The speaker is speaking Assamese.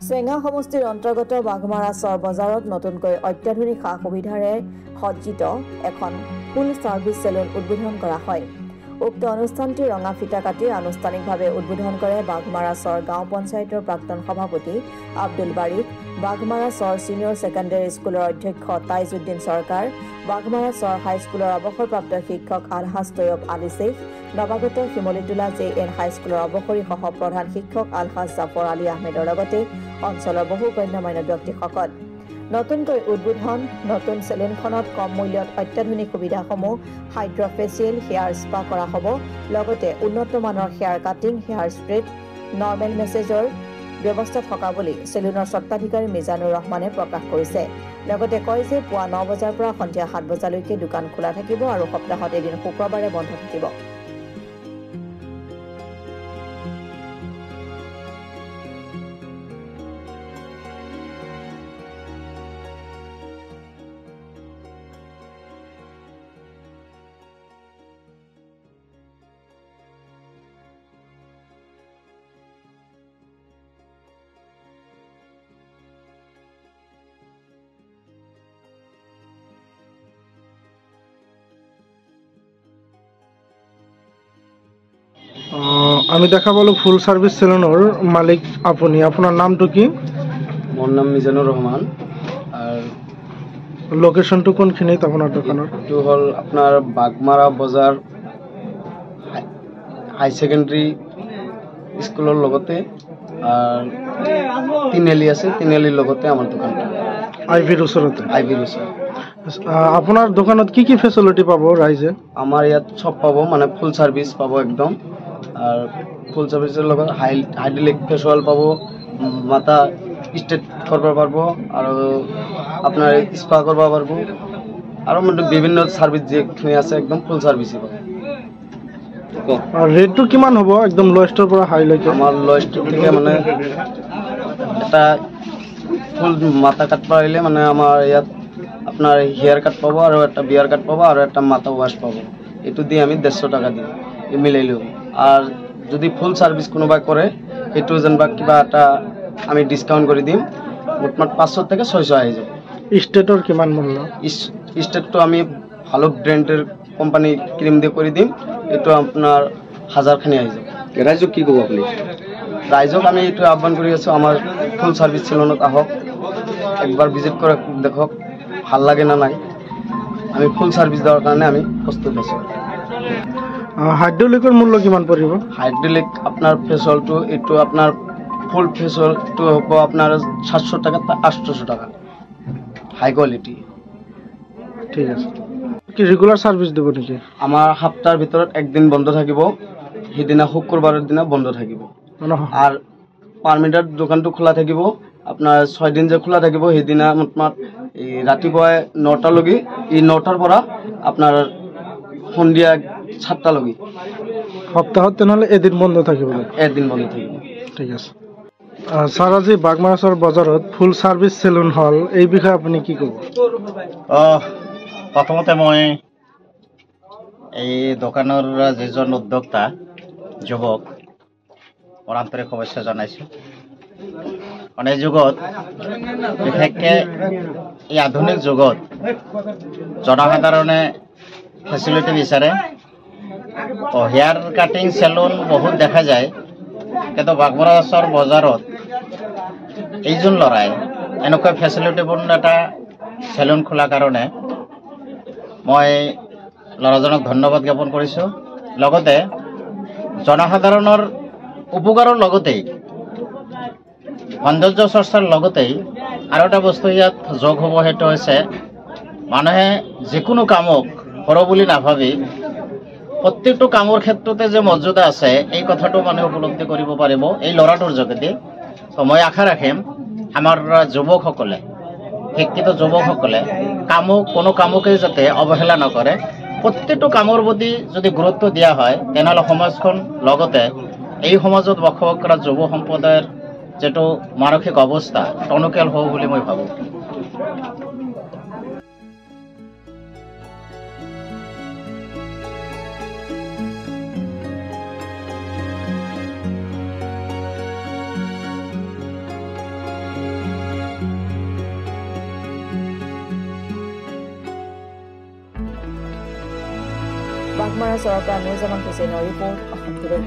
চেঙা সমষ্টিৰ অন্তৰ্গত বাঘমাৰা চৰ বজাৰত নতুনকৈ অত্যাধুনিক সা সুবিধাৰে সজ্জিত এখন ফুল সাৰ্ভিস সেলুন উদ্বোধন কৰা হয়। উক্ত অনুষ্ঠানটি ৰঙা ফিটা কাটি আনুষ্ঠানিকভাৱে উদ্বোধন কৰে বাঘমাৰা চৰ গাঁও পঞ্চায়তৰ প্ৰাক্তন সভাপতি আব্দুল বাৰিক, বাঘমাৰা চৰ সিনিয়ৰ সেকেন্ডাৰী স্কুলৰ অধ্যক্ষ তাইজুদ্দিন সৰকাৰ, বাঘমাৰা চৰ হাইস্কুলৰ অৱসৰপ্ৰাপ্ত শিক্ষক আলহাজ তৈয়ব আলী শেখ, নৱাগত শিমলিটোলা JN হাইস্কুলৰ অৱসৰী সহ প্ৰধান শিক্ষক আলহাজ জাফৰ আলী আহমেদৰ লগতে অঞ্চলৰ বহু গণ্যমান্য ব্যক্তিসকল। নতুনকৈ উদ্বোধন নতুন সেলুনখনত কম মূল্যত অত্যাধুনিক সুবিধাসমূহ হাইড্ৰ ফেচিয়েল, হেয়াৰ স্পা কৰা হ'ব। লগতে উন্নত মানৰ hair cutting, hair straight, normal মেছেজৰ ব্যৱস্থা থকা বুলি সেলুনৰ স্বত্বাধিকাৰী মিজানুৰ ৰহমানে প্ৰকাশ কৰিছে। লগতে কয় যে পুৱা 9 বজাৰ পৰা সন্ধিয়া 7 বজালৈকে দোকান খোলা থাকিব আৰু সপ্তাহত এদিন শুক্ৰবাৰে বন্ধ থাকিব। আমি দেখা পালো ফুল সাৰ্ভিস সেলুনৰ মালিক আপুনি, আপোনাৰ নামটো কি? মোৰ নাম মিজানুৰ ৰহমান। আৰ লোকেশনটো কোনখিনিত আপোনাৰ দোকানৰ? এইটো হ'ল আপোনাৰ বাঘমাৰা বজাৰ হাই সেকেন্ডাৰী স্কুলৰ লগতে আৰ তিনিআলি আছে, তিনিআলিৰ লগতে আমাৰ দোকানটা। আইভিৰ ওচৰতে? আইভিৰ ওচৰত। আপোনাৰ দোকানত কি কি ফেচিলিটি পাব ৰাইজে? আমাৰ ইয়াত সব পাব, মানে ফুল সার্ভিস পাব একদম। আর ফুল সার্ভিসের লগত হাইড্রোলিক ফেসিয়াল পাব, মাথা স্ট্রেট করব পারব, আর আপনার স্পা করব পারব, আর মানে বিভিন্ন সার্ভিস যেখানে আছে একদম ফুল সার্ভিসই পাব। রেটটো কিমান হ'ব একদম লোয়েস্টৰ পৰা হাই লৈকে? আমার লোয়েস্ট থেকে মানে এটা ফুল মাথা কাট পাইলে মানে আমার ইয়াত আপনার হেয়ার কাট পাব, আর একটা বিয়ার কাট পাব, আর একটা মাথা ওয়াশ পাব। এটু দিয়ে আমি 150 টাকা দিই মিলাইলেও। আর যদি ফুল সার্ভিস কোনোবাই করে সেইটো যেনবা কিবা এটা আমি ডিসকাউন্ট করে দিম, মোটমাট 500 থেকে 600 আহি যাব। স্টেটৰ কিমান মূল্য? স্টেটটো আমি ভালো ব্র্যান্ডের কোম্পানি ক্রিম দিয়ে করে দিম, এটো আপনার 1000 খানি আহি যাব। রাইজক কি কব আপনি? রাইজক আমি এটো আহ্বান কৰি আছো, আমার ফুল সার্ভিস সেলুনত আহক, একবার ভিজিট করে দেখক ভাল লাগে না নাই। আমি ফুল সার্ভিস দেওয়ার কারণে আমি প্রস্তুত আছি। হাইড্ৰোলিকৰ মূল্য কিমান পৰিব? হাইড্রোলিক আপনার ফেসিয়ালটো এটো আপনার ফুল ফেসিয়ালটো হ'ব আপনার 700 টাকা 800 টাকা, হাই কোয়ালিটি। ঠিক আছে। কি রেগুলার সার্ভিস দেব নেকি? আমার সপ্তাহের ভিতৰত একদিন বন্ধ থাকিব, সেইদিনা শুক্ৰবাৰৰ দিনা বন্ধ থাকিব। আৰ পাৰমিটাৰ দোকানটো খোলা থাকিব আপনাৰ 6 দিন যে খোলা থাকিব, সেইদিনা মোটমাট ৰাতিপুৱাই 9টা লগি, এই 9টাৰ পৰা আপনার সন্ধিয়া 7টা লগি। সপ্তাহত তেনেহলে এদিন বন্ধ থাকিব? এদিন বন্ধ থাকিব। ঠিক আছে। স্যার, আজি বাঘমাৰা চৰ বজাৰত ফুল সাৰ্ভিস সেলুন হল, এই বিষয়ে আপুনি কি ক'ব? প্ৰথমতে মই এই দোকানৰ যিজন উদ্যোক্তা যুৱক, মোৰ আন্তৰিক শুভেচ্ছা জনাইছোঁ। এই যুগত বিশেষকৈ এই আধুনিক যুগত জনসাধাৰণে ফেচিলিটি বিচাৰে। হেয়াৰ কাটিং সেলুন বহুত দেখা যায়, কিন্তু বাঘমাৰা চৰ বজাৰত এইজন ল'ৰাই এনেকুৱা ফেচিলিটিপূৰ্ণ এটা সেলুন খোলাৰ কাৰণে মই ল'ৰাজনক ধন্যবাদ জ্ঞাপন কৰিছোঁ। লগতে জনসাধাৰণৰ উপকাৰৰ লগতেই সৌন্দৰ্য চৰ্চাৰ লগতেই আৰু এটা বস্তু ইয়াত যোগ হ'ব, সেইটো হৈছে মানুহে যিকোনো কামক সৰু বুলি নাভাবি প্ৰত্যেকটো কামৰ ক্ষেত্ৰতে যে মৰ্যাদা আছে এই কথাটো মানুহে উপলব্ধি কৰিব পাৰিব এই ল'ৰাটোৰ যোগেদি। তো মই আশা ৰাখিম আমাৰ যুৱকসকলে, শিক্ষিত যুৱকসকলে কোনো কামকেই যাতে অৱহেলা নকৰে। প্ৰত্যেকটো কামৰ প্ৰতি যদি গুৰুত্ব দিয়া হয়, তেনেহ'লে সমাজখন, লগতে এই সমাজত বসবাস কৰা যুৱ সম্প্ৰদায়ৰ যেটো মানসিক অৱস্থা টনকিয়াল হ'ব বুলি মই ভাবোঁ। বাঘমাৰা চৰৰ পৰা নুৰজামান হুছেইনৰ ৰিপৰ্ট অসম টুডে।